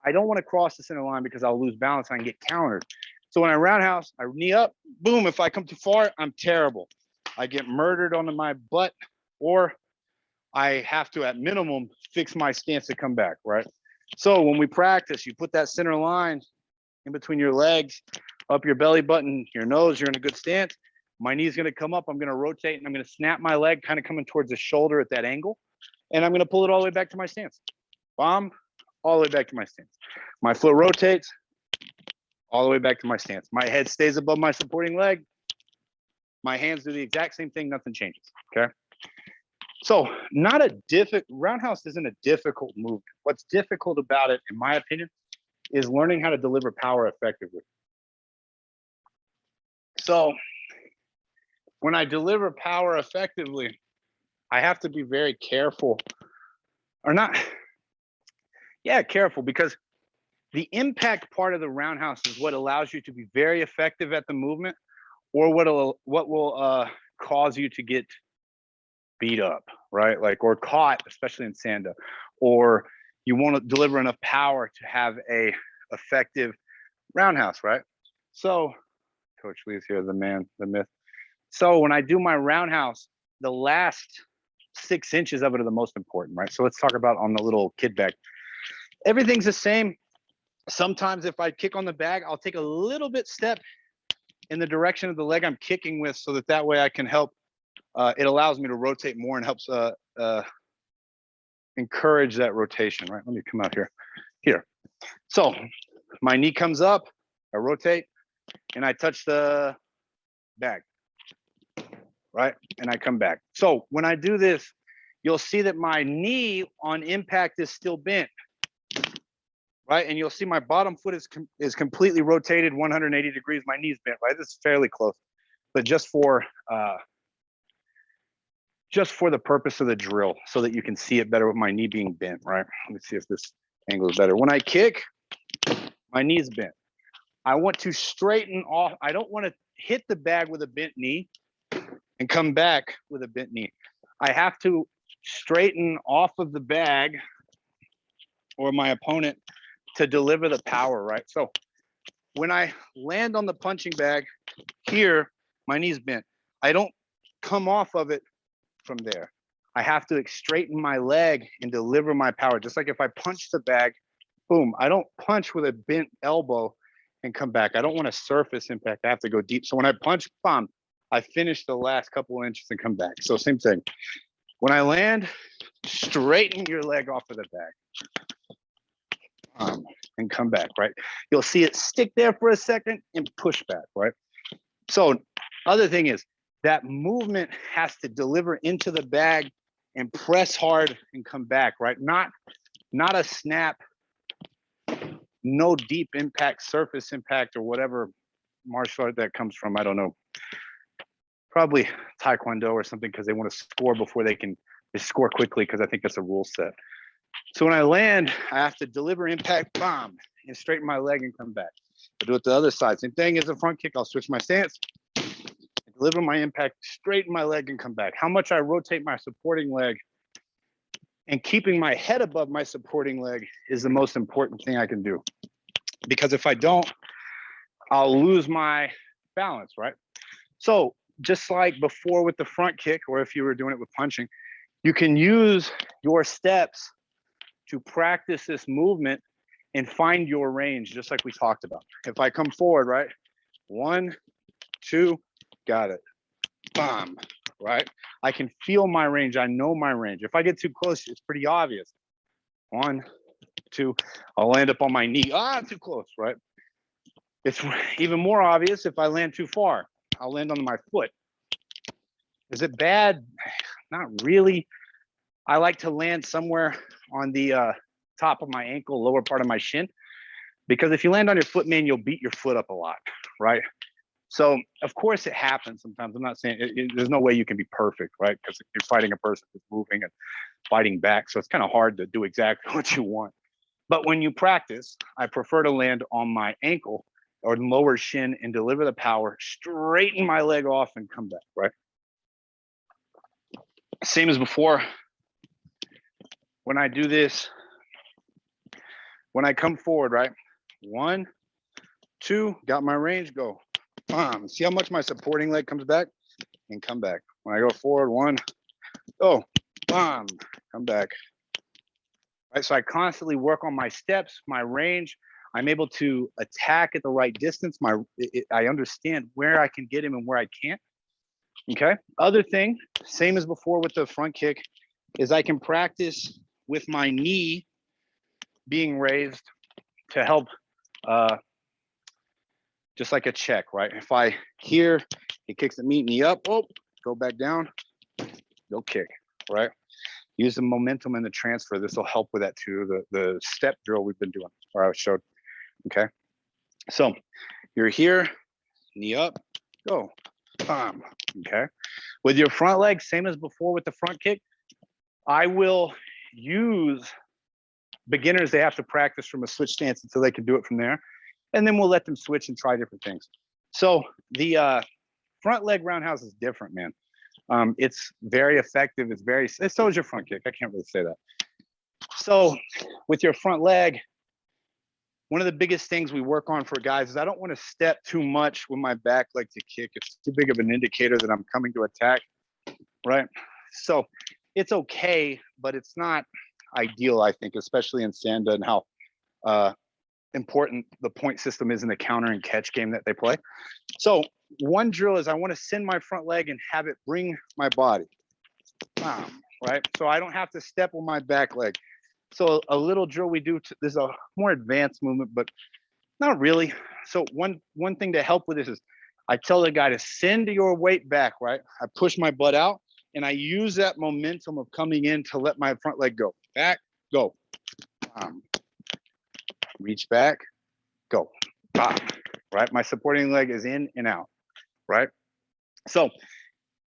I don't want to cross the center line because I'll lose balance and I can get countered. So when I roundhouse, I knee up, boom, if I come too far, I'm terrible. I get murdered onto my butt, or I have to, at minimum, fix my stance to come back, right? So when we practice, you put that center line in between your legs, up your belly button, your nose, you're in a good stance. My knee's gonna come up, I'm gonna rotate, and I'm gonna snap my leg, kind of coming towards the shoulder at that angle, and I'm gonna pull it all the way back to my stance. Bomb, all the way back to my stance. My foot rotates, all the way back to my stance. My head stays above my supporting leg. My hands do the exact same thing, nothing changes, okay? So roundhouse isn't a difficult movement. What's difficult about it, in my opinion, is learning how to deliver power effectively. So when I deliver power effectively, I have to be very careful, or not, careful, because the impact part of the roundhouse is what allows you to be very effective at the movement, or what will cause you to get beat up, right? Like, or caught, especially in Sanda, or you want to deliver enough power to have a effective roundhouse, right? So Coach Lee's here, the man, the myth. So when I do my roundhouse, the last 6 inches of it are the most important, right? So let's talk about on the little kid bag. Everything's the same. Sometimes if I kick on the bag, I'll take a little bit step in the direction of the leg I'm kicking with, so that way I can help. It allows me to rotate more and helps encourage that rotation, right? Let me come out here. Here. So my knee comes up, I rotate, and I touch the bag, right? And I come back. So when I do this, you'll see that my knee on impact is still bent, right? And you'll see my bottom foot is completely rotated 180 degrees. My knee's bent, right? This is fairly close, but just for the purpose of the drill, so that you can see it better with my knee being bent, right? Let me see if this angle is better. When I kick, my knee's bent. I want to straighten off. I don't want to hit the bag with a bent knee and come back with a bent knee. I have to straighten off of the bag or my opponent to deliver the power, right? So when I land on the punching bag here, my knee's bent. I don't come off of it from there. I have to straighten my leg and deliver my power. Just like if I punch the bag, boom, I don't punch with a bent elbow and come back. I don't want a surface impact. I have to go deep. So when I punch, bomb, I finish the last couple of inches and come back. So same thing. When I land, straighten your leg off of the bag and come back, right? You'll see it stick there for a second and push back, right? So other thing is that movement has to deliver into the bag and press hard and come back, right? Not a snap, no deep impact, surface impact, or whatever martial art that comes from. I don't know. Probably Taekwondo or something, because they want to score before they score quickly, because I think that's a rule set. So when I land, I have to deliver impact, bomb, and straighten my leg and come back. I do it the other side. Same thing as a front kick. I'll switch my stance, deliver my impact, straighten my leg and come back. How much I rotate my supporting leg And keeping my head above my supporting leg is the most important thing I can do. Because if I don't, I'll lose my balance, right? So just like before with the front kick, or if you were doing it with punching, you can use your steps to practice this movement and find your range, just like we talked about. If I come forward, right? 1, 2, got it. Bam, right? I can feel my range. I know my range. If I get too close, it's pretty obvious. 1, 2, I'll land up on my knee. Ah, too close, right? It's even more obvious if I land too far. I'll land on my foot. Is it bad? Not really. I like to land somewhere on the top of my ankle, lower part of my shin, because if you land on your foot, man, you'll beat your foot up a lot, right? So of course it happens sometimes. I'm not saying there's no way you can be perfect, right? Because you're fighting a person who's moving and fighting back. So it's kind of hard to do exactly what you want. But when you practice, I prefer to land on my ankle or lower shin and deliver the power, straighten my leg off and come back, right? Same as before. When I do this, when I come forward, right? 1, 2, got my range, go. See how much my supporting leg comes back and come back. When I go forward, 1, oh, come back. Right, so I constantly work on my steps, my range. I'm able to attack at the right distance. I understand where I can get him and where I can't. Okay. Other thing, same as before with the front kick, is I can practice with my knee being raised to help, just like a check, right? If I here, he kicks at me, knee up, oh, go back down, go kick, right? Use the momentum and the transfer. This will help with that too. The step drill we've been doing, or I showed. Okay. So you're here, knee up, go. Okay. With your front leg, same as before with the front kick, I will use beginners. They have to practice from a switch stance until they can do it from there. And then we'll let them switch and try different things. So the front leg roundhouse is different, man. It's very effective. So is your front kick. I can't really say that. So with your front leg, one of the biggest things we work on for guys is I don't want to step too much with my back leg to kick. It's too big of an indicator that I'm coming to attack, right? So it's okay, but it's not ideal, I think, especially in Sanda and how important the point system is in the counter and catch game that they play. So one drill is I want to send my front leg and have it bring my body, right? So I don't have to step with my back leg. So a little drill we do, there's a more advanced movement, but not really. So one thing to help with this is I tell the guy to send your weight back, right? I push my butt out and I use that momentum of coming in to let my front leg go. Back, go. Reach back, go. Right? My supporting leg is in and out, right? So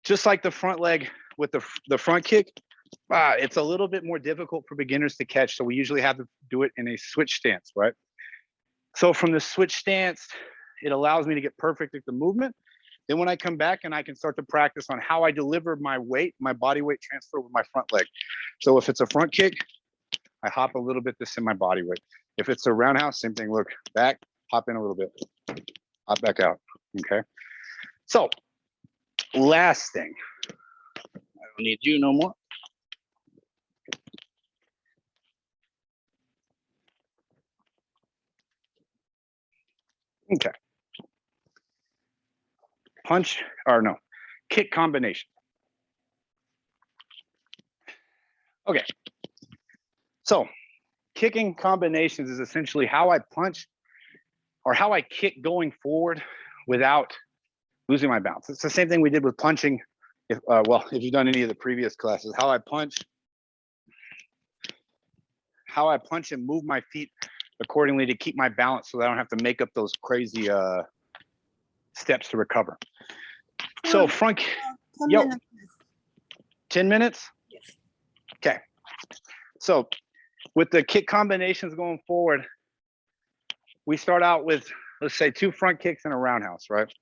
just like the front leg with the front kick, it's a little bit more difficult for beginners to catch. So we usually have to do it in a switch stance, right? So from the switch stance, it allows me to get perfect at the movement. Then when I come back and I can start to practice on how I deliver my weight, my body weight transfer with my front leg. So if it's a front kick, I hop a little bit to send my body weight. If it's a roundhouse, same thing, look, back, hop in a little bit, hop back out, okay? So last thing, I don't need you no more. Okay. Punch, or no, kick combination. Okay. So kicking combinations is essentially how I punch or how I kick going forward without losing my balance. It's the same thing we did with punching. If you've done any of the previous classes, how I punch and move my feet accordingly to keep my balance so that I don't have to make up those crazy steps to recover. So front, 10 minutes? Yes. Okay. So with the kick combinations going forward, we start out with, let's say, 2 front kicks and a roundhouse, right?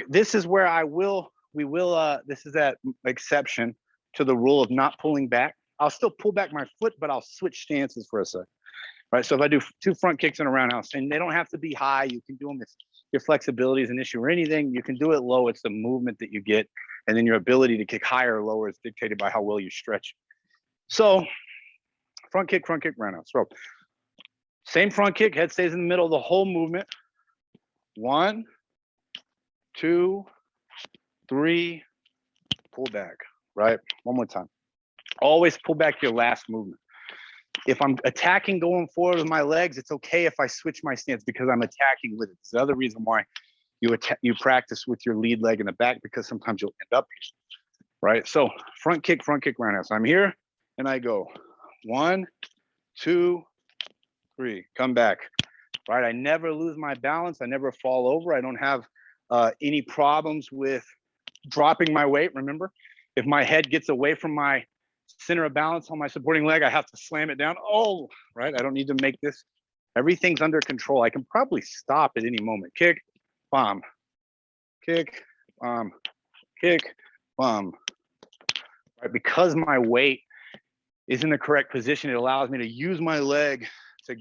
This is where this is that exception to the rule of not pulling back. I'll still pull back my foot, but I'll switch stances for a sec. Right. So if I do 2 front kicks in a roundhouse, and they don't have to be high, you can do them if your flexibility is an issue or anything, you can do it low. It's the movement that you get. And then your ability to kick higher or lower is dictated by how well you stretch. So front kick, roundhouse. So same front kick, head stays in the middle of the whole movement. 1, 2, 3, pull back, right? One more time. Always pull back your last movement. If I'm attacking going forward with my legs, it's okay if I switch my stance because I'm attacking with it. It's the other reason why you practice with your lead leg in the back, because sometimes you'll end up here, right? So front kick, roundhouse. I'm here and I go 1, 2, 3, come back, right? I never lose my balance. I never fall over. I don't have any problems with dropping my weight. Remember, if my head gets away from my center of balance on my supporting leg, I have to slam it down. Oh, right. I don't need to make this. Everything's under control. I can probably stop at any moment. Kick, bomb, kick, bomb, kick, bomb. Right? Because my weight is in the correct position, it allows me to use my leg to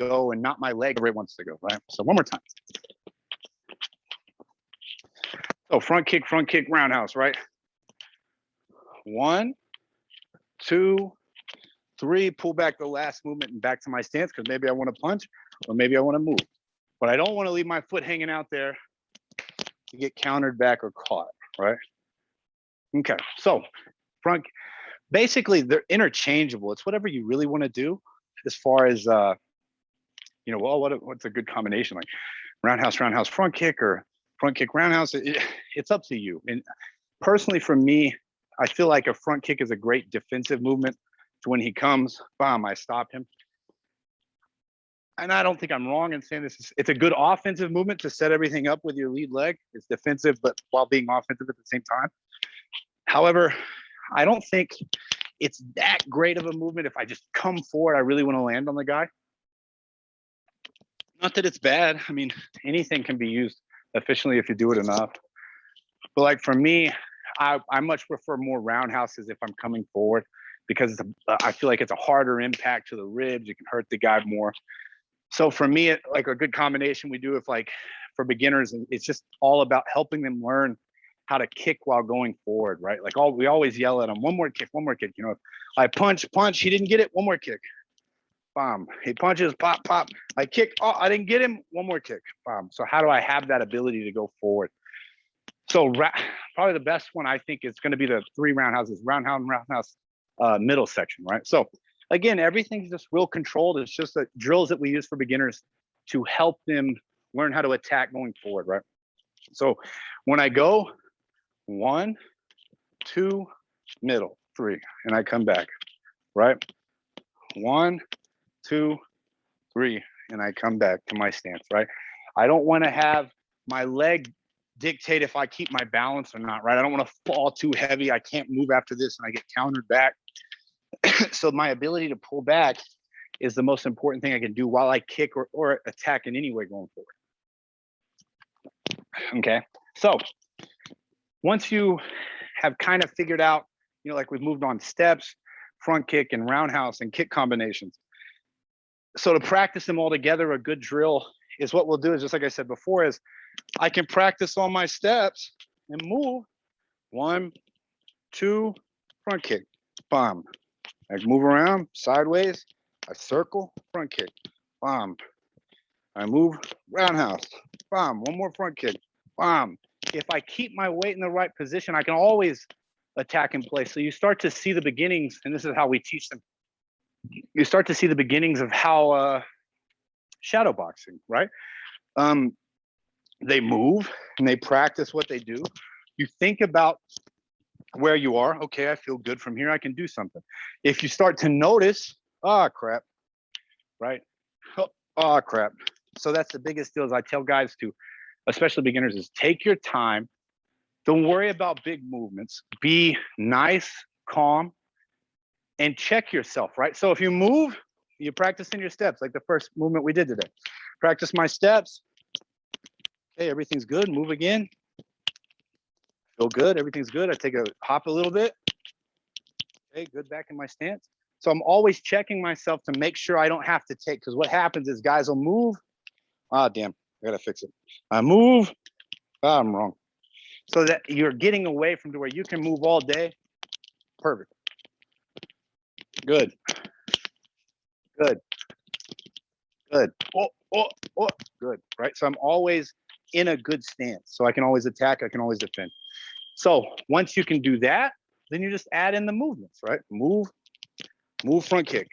go and not my leg where it wants to go, right? So one more time. So front kick, roundhouse, right? 1, 2, 3, pull back the last movement and back to my stance, because maybe I want to punch or maybe I want to move. But I don't want to leave my foot hanging out there to get countered back or caught, right? Okay, so front, basically they're interchangeable. It's whatever you really want to do as far as, you know, well, what's a good combination? Like roundhouse, front kick, or front kick, roundhouse. It's up to you. And personally for me, I feel like a front kick is a great defensive movement. So when he comes, bam, I stop him. And I don't think I'm wrong in saying it's a good offensive movement to set everything up with your lead leg. It's defensive, but while being offensive at the same time. However, I don't think it's that great of a movement if I just come forward, I really want to land on the guy. Not that it's bad. I mean, anything can be used efficiently if you do it enough. But like for me, I much prefer more roundhouses if I'm coming forward, because I feel like it's a harder impact to the ribs. You can hurt the guy more. So for me, like a good combination we do, if like for beginners, it's just all about helping them learn how to kick while going forward, right? Like we always yell at them, one more kick. You know, if I punch, he didn't get it, one more kick. Bomb. He punches, pop. I kick, oh, I didn't get him, one more kick. Bomb. So how do I have that ability to go forward? So probably the best one I think is going to be the 3 roundhouses, roundhouse, middle section, right? So again, everything's just real controlled. It's just the drills that we use for beginners to help them learn how to attack going forward, right? So when I go 1, 2, middle, 3, and I come back, right? 1, 2, 3, and I come back to my stance, right? I don't want to have my leg dictate if I keep my balance or not, right? I don't want to fall too heavy. I can't move after this and I get countered back. So my ability to pull back is the most important thing I can do while I kick or attack in any way going forward. Okay, so once you have kind of figured out, you know, like we've moved on steps, front kick and roundhouse and kick combinations. So to practice them all together, a good drill is what we'll do is just like I said before, is I can practice on my steps and move 1, 2, front kick, bomb. I move around sideways, I circle, front kick, bomb. I move roundhouse, bomb, one more front kick, bomb. If I keep my weight in the right position, I can always attack in place. So you start to see the beginnings, and this is how we teach them. You start to see the beginnings of how shadow boxing, right? They move and they practice what they do. You think about where you are. Okay, I feel good from here. I can do something. If you start to notice, crap, right? Oh, crap. So that's the biggest deal is I tell guys to, especially beginners, is take your time. Don't worry about big movements. Be nice, calm, and check yourself, right? So if you move, you're practicing your steps, like the first movement we did today. Practice my steps. Okay, everything's good. Move again. Feel good. Everything's good. I take a hop a little bit. Okay, good, back in my stance. So I'm always checking myself to make sure I don't have to take, because what happens is guys will move. Ah, damn, I gotta fix it. I move. Ah, I'm wrong. So that you're getting away from to where you can move all day. Perfect. Good. Good. Good. Oh, good. Right. So I'm always in a good stance. So I can always attack. I can always defend. So once you can do that, then you just add in the movements, right? Move, front kick,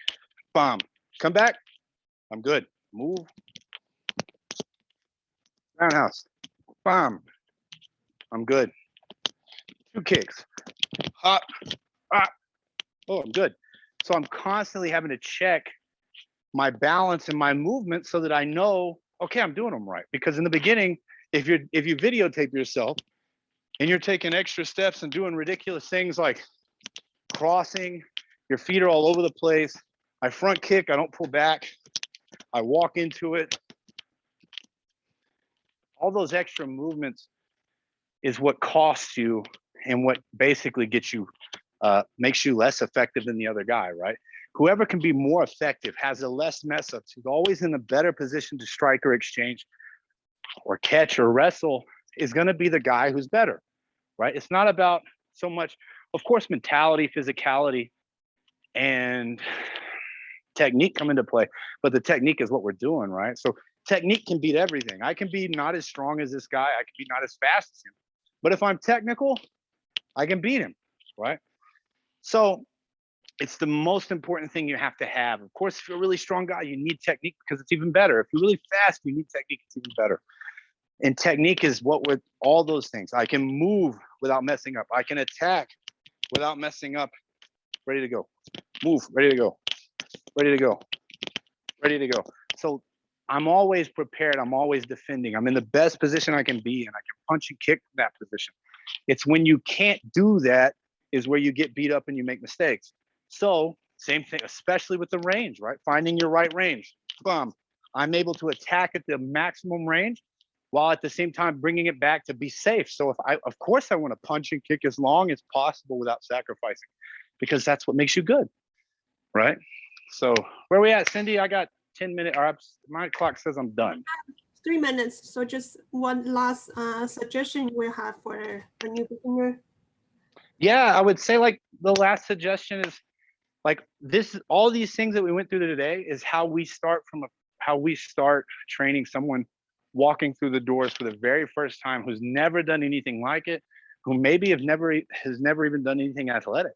bomb, come back. I'm good. Move, roundhouse, bomb. I'm good. 2 kicks, hop, hop. Oh, I'm good. So I'm constantly having to check my balance and my movement so that I know, okay, I'm doing them right. Because in the beginning, if you videotape yourself and you're taking extra steps and doing ridiculous things like crossing, your feet are all over the place. I front kick, I don't pull back. I walk into it. All those extra movements is what costs you and what basically gets you, makes you less effective than the other guy, right? Whoever can be more effective, has a less mess ups, who's always in a better position to strike or exchange or catch or wrestle is going to be the guy who's better, right? It's not about so much, of course, mentality, physicality, and technique come into play, but the technique is what we're doing, right? So technique can beat everything. I can be not as strong as this guy, I can be not as fast as him, but if I'm technical, I can beat him, right? So it's the most important thing you have to have. Of course, if you're a really strong guy, you need technique because it's even better. If you're really fast, you need technique, it's even better. And technique is what with all those things. I can move without messing up. I can attack without messing up. Ready to go. Move, ready to go. Ready to go. Ready to go. So I'm always prepared. I'm always defending. I'm in the best position I can be, and I can punch and kick from that position. It's when you can't do that is where you get beat up and you make mistakes. So same thing, especially with the range, right? Finding your right range. Boom. I'm able to attack at the maximum range while at the same time bringing it back to be safe. So of course I want to punch and kick as long as possible without sacrificing, because that's what makes you good, right? So where are we at, Cindy? I got 10 minutes, or my clock says I'm done. 3 minutes. So just one last suggestion we have for a new beginner. Yeah, I would say like the last suggestion is like this, all these things that we went through today is how we start training someone walking through the doors for the very first time, who's never done anything like it, who maybe has never even done anything athletic.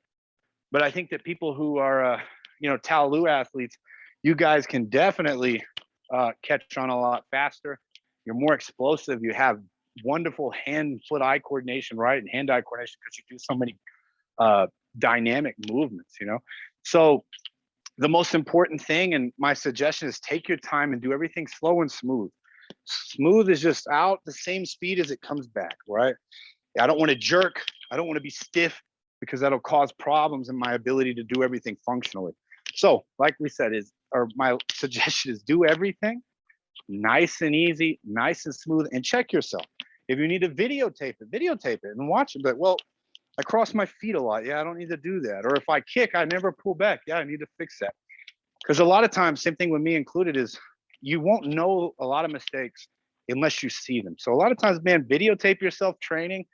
But I think that people who are, Taolu athletes, you guys can definitely catch on a lot faster. You're more explosive. You have wonderful hand-foot-eye coordination, right? And hand-eye coordination because you do so many dynamic movements, So the most important thing, and my suggestion, is take your time and do everything slow and smooth. Smooth is just out the same speed as it comes back, right? I don't want to jerk. I don't want to be stiff because that'll cause problems in my ability to do everything functionally. So like we said, my suggestion is do everything nice and easy, nice and smooth, and check yourself. If you need to videotape it and watch it. But well, I cross my feet a lot. Yeah, I don't need to do that. Or if I kick, I never pull back. Yeah, I need to fix that. Because a lot of times, same thing with me included, is you won't know a lot of mistakes unless you see them. So a lot of times, man, videotape yourself training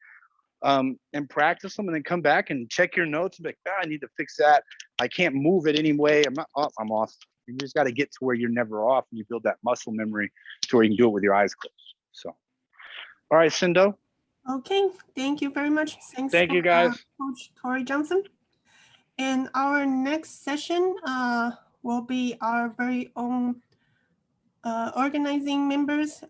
and practice them, and then come back and check your notes and be like, I need to fix that. I can't move it anyway. I'm not off. I'm off. You just got to get to where you're never off, and you build that muscle memory to where you can do it with your eyes closed. So, all right, Sindo. Okay, thank you very much. Thanks. Thank you, guys. Coach Cory Johnson. And our next session will be our very own organizing members,